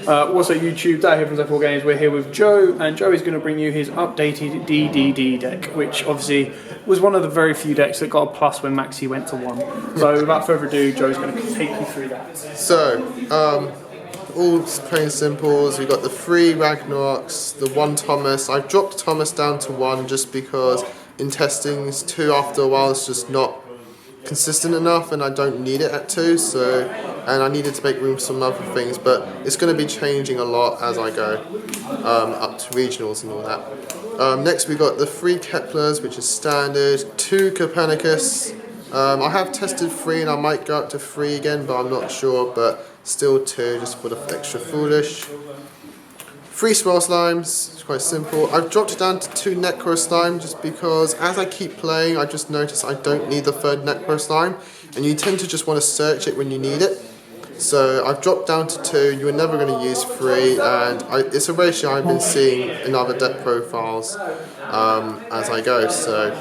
What's up YouTube, Dad here from Zephyr Wargames. We're here with Joe, and Joe is going to bring you his updated DDD deck, which obviously was one of the very few decks that got a plus when Maxi went to 1. So without further ado, Joe's going to take you through that. So, all plain simples, we've got the 3 Ragnaroks, the 1 Thomas. I've dropped Thomas down to 1 just because in testings 2 after a while is just not consistent enough and I don't need it at 2, and I needed to make room for some other things, but it's going to be changing a lot as I go up to regionals and all that. Next we got the 3 Keplers, which is standard, 2 Copernicus. I have tested 3 and I might go up to 3 again, but I'm not sure, but still 2 just for the extra foolish. 3 Swell Slimes, it's quite simple. I've dropped it down to 2 Necro Slime just because as I keep playing I just notice I don't need the 3rd Necro Slime, and you tend to just want to search it when you need it. So I've dropped down to 2, you're never going to use 3, and it's a ratio I've been seeing in other deck profiles as I go. So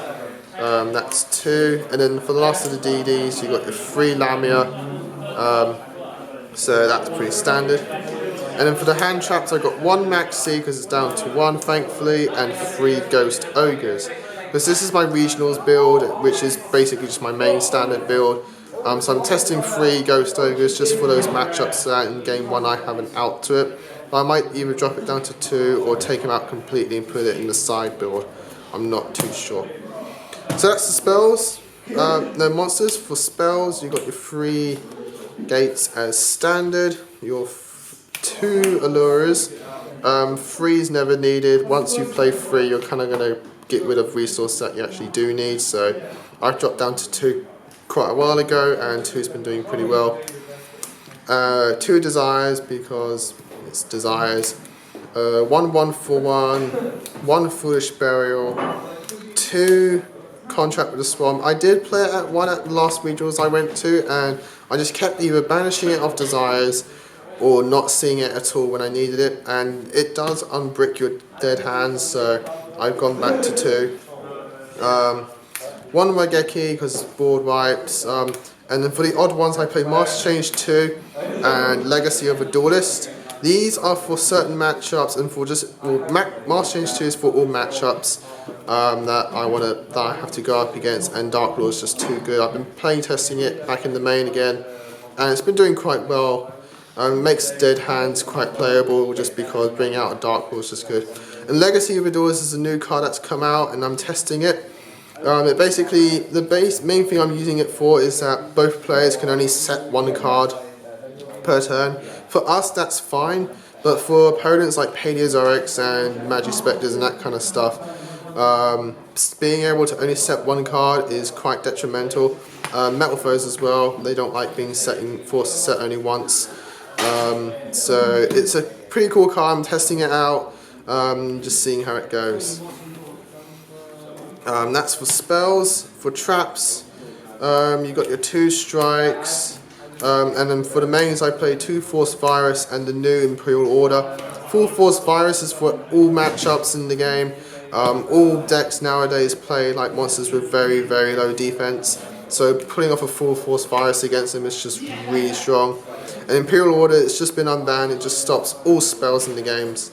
that's 2, and then for the last of the DDs you've got your 3 Lamia, so that's pretty standard. And then for the hand traps I've got 1 Maxi because it's down to 1 thankfully, and 3 Ghost Ogres. Because this is my regionals build, which is basically just my main standard build. So I'm testing 3 Ghost Ogres just for those matchups that in game 1 I have an out to it. But I might either drop it down to 2 or take them out completely and put it in the side build. I'm not too sure. So that's the spells. No monsters. For spells you've got your 3 gates as standard, your 2 allures. 3 is never needed. Once you play 3 you're kind of going to get rid of resources that you actually do need, so I've dropped down to 2 quite a while ago, and 2's been doing pretty well. 2 Desires because it's Desires. 1 for 1 Foolish Burial, 2 Contract with the Swarm. I did play it at 1 at the last regionals I went to, and I just kept either banishing it off Desires or not seeing it at all when I needed it, and it does unbrick your dead hands, so I've gone back to 2. 1 Regeki because it's board wipes, and then for the odd ones I play Master Change 2 and Legacy of a Duelist. These are for certain matchups, and for just Master Change 2 is for all matchups that I have to go up against, and Dark Lord is just too good. I've been playing testing it back in the main again, and it's been doing quite well. Makes dead hands quite playable just because bringing out a Dark Lord is just good. And Legacy of a Duelist is a new card that's come out, and I'm testing it. It basically, the main thing I'm using it for is that both players can only set 1 card per turn. For us that's fine, but for opponents like Paleozoics and Magispectors and that kind of stuff, being able to only set 1 card is quite detrimental. Metal Foes as well, they don't like being forced to set only once. So it's a pretty cool card. I'm testing it out, just seeing how it goes. That's for spells. For traps, you've got your 2 Strikes, and then for the mains I play 2 Force Virus and the new Imperial Order. Full Force Virus is for all matchups in the game. All decks nowadays play like monsters with very, very low defense, so pulling off a full Force Virus against them is just really strong. And Imperial Order, it's just been unbanned, it just stops all spells in the games.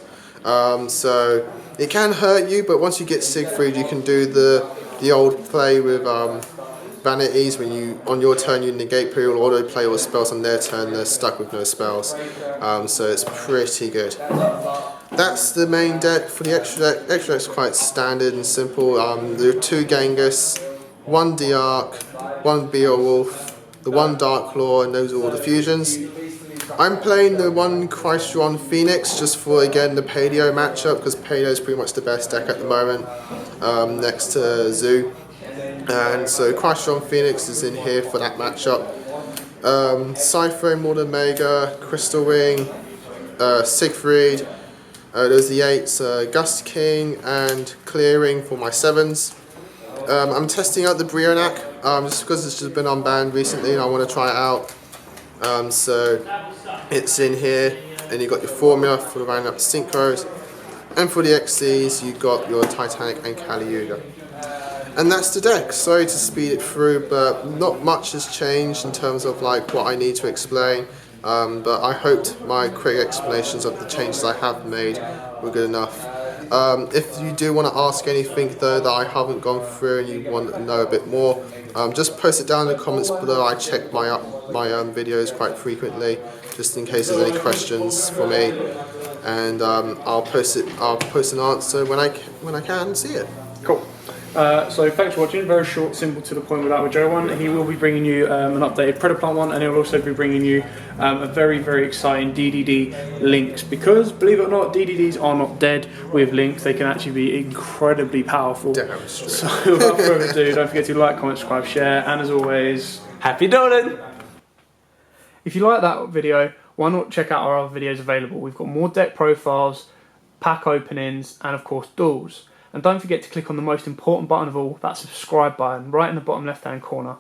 So it can hurt you, but once you get Siegfried you can do the old play with Vanities, when you on your turn you negate Imperial Order, play all the spells on their turn, they're stuck with no spells. So it's pretty good. That's the main deck. For the extra deck's quite standard and simple. There are 2 Genghis, 1 Diarch, 1 Beowulf, the 1 Dark Claw, and those are all the fusions. I'm playing the 1 Crystron Phoenix just for, again, the Paleo matchup, because Paleo is pretty much the best deck at the moment, next to Zoo. And so Crystron Phoenix is in here for that matchup. Cypher, Mortal Mega, Crystal Wing, Siegfried, there's the 8s, Gust King, and Clearing for my 7s. I'm testing out the Brionac, just because it's just been unbanned recently and I want to try it out. So it's in here, and you've got your formula for the rounding up synchros, and for the XCs you've got your Titanic and Kali Yuga. And that's the deck. Sorry to speed it through, but not much has changed in terms of like what I need to explain. but I hoped my quick explanations of the changes I have made were good enough. If you do want to ask anything though that I haven't gone through and you want to know a bit more, just post it down in the comments below. I check my videos quite frequently, just in case there's any questions for me, and I'll post an answer when I can see it. Cool. So thanks for watching. Very short, simple, to the point with that with Joe one. He will be bringing you an updated Predaplant one, and he'll also be bringing you a very, very exciting DDD links, because believe it or not, DDDs are not dead with links. They can actually be incredibly powerful. Damn straight. So without further ado, don't forget to like, comment, subscribe, share, and as always, happy dueling! If you like that video, why not check out our other videos available? We've got more deck profiles, pack openings, and of course duels. And don't forget to click on the most important button of all, that subscribe button, right in the bottom left hand corner.